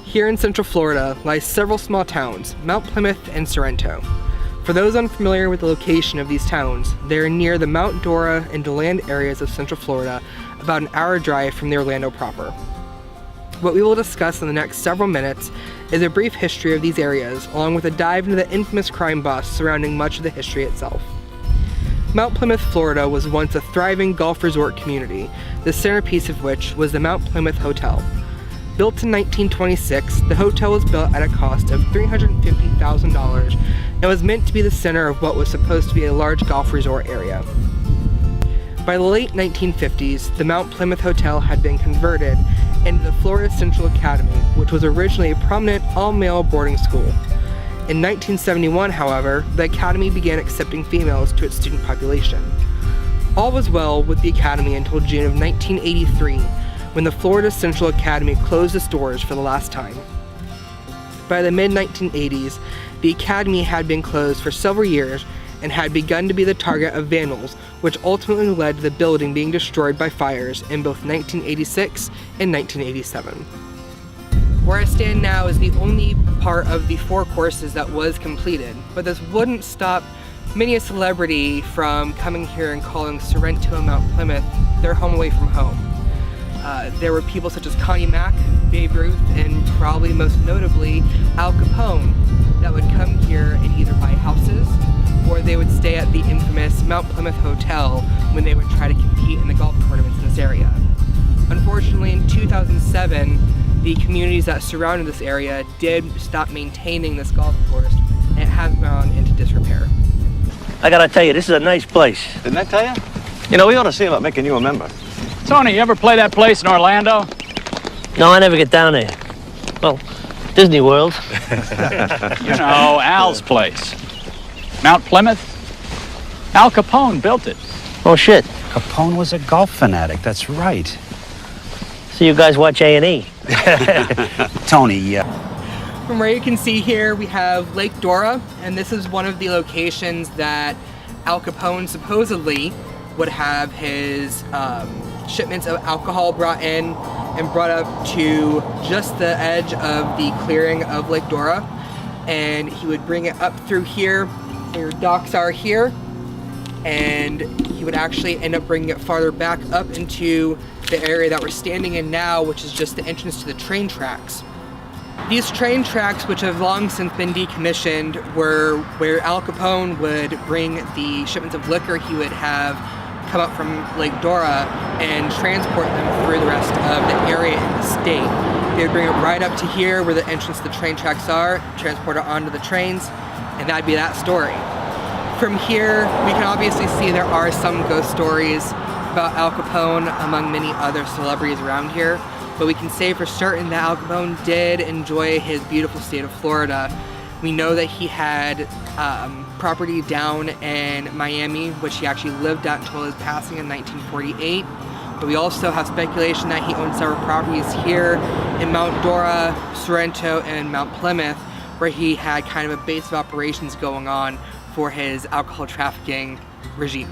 Here in Central Florida lie several small towns, Mount Plymouth and Sorrento. For those unfamiliar with the location of these towns, they are near the Mount Dora and DeLand areas of Central Florida, about an hour drive from the Orlando proper. What we will discuss in the next several minutes is a brief history of these areas, along with a dive into the infamous crime bust surrounding much of the history itself. Mount Plymouth, Florida was once a thriving golf resort community, the centerpiece of which was the Mount Plymouth Hotel. Built in 1926, the hotel was built at a cost of $350,000 and was meant to be the center of what was supposed to be a large golf resort area. By the late 1950s, the Mount Plymouth Hotel had been converted into the Florida Central Academy, which was originally a prominent all-male boarding school. In 1971, however, the Academy began accepting females to its student population. All was well with the Academy until June of 1983, when the Florida Central Academy closed its doors for the last time. By the mid-1980s, the Academy had been closed for several years and had begun to be the target of vandals, which ultimately led to the building being destroyed by fires in both 1986 and 1987. Where I stand now is the only part of the 4 courses that was completed, but this wouldn't stop many a celebrity from coming here and calling Sorrento and Mount Plymouth their home away from home. There were people such as Connie Mack, Babe Ruth, and probably most notably Al Capone that would come here and either buy houses or they would stay at the infamous Mount Plymouth Hotel when they would try to compete in the golf tournaments in this area. Unfortunately, in 2007, the communities that surrounded this area did stop maintaining this golf course, and it has gone into disrepair. I gotta tell you, this is a nice place. Didn't I tell you? You know, we ought to see about making you a member. Tony, you ever play that place in Orlando? No, I never get down there. Well, Disney World. You know, Al's place. Mount Plymouth. Al Capone built it. Oh, shit. Capone was a golf fanatic, that's right. So you guys watch A&E. Tony, From where you can see here, we have Lake Dora, and this is one of the locations that Al Capone supposedly would have his shipments of alcohol brought in and brought up to just the edge of the clearing of Lake Dora, and he would bring it up through here where your docks are here, and he would actually end up bringing it farther back up into the area that we're standing in now, which is just the entrance to the train tracks. These train tracks, which have long since been decommissioned, were where Al Capone would bring the shipments of liquor he would have come up from Lake Dora and transport them through the rest of the area in the state. They would bring it right up to here where the entrance to the train tracks are, transport it onto the trains, and that'd be that story. From here, we can obviously see there are some ghost stories about Al Capone among many other celebrities around here, but we can say for certain that Al Capone did enjoy his beautiful state of Florida. We know that he had property down in Miami, which he actually lived at until his passing in 1948. But we also have speculation that he owned several properties here in Mount Dora, Sorrento, and Mount Plymouth, where he had kind of a base of operations going on for his alcohol trafficking regime.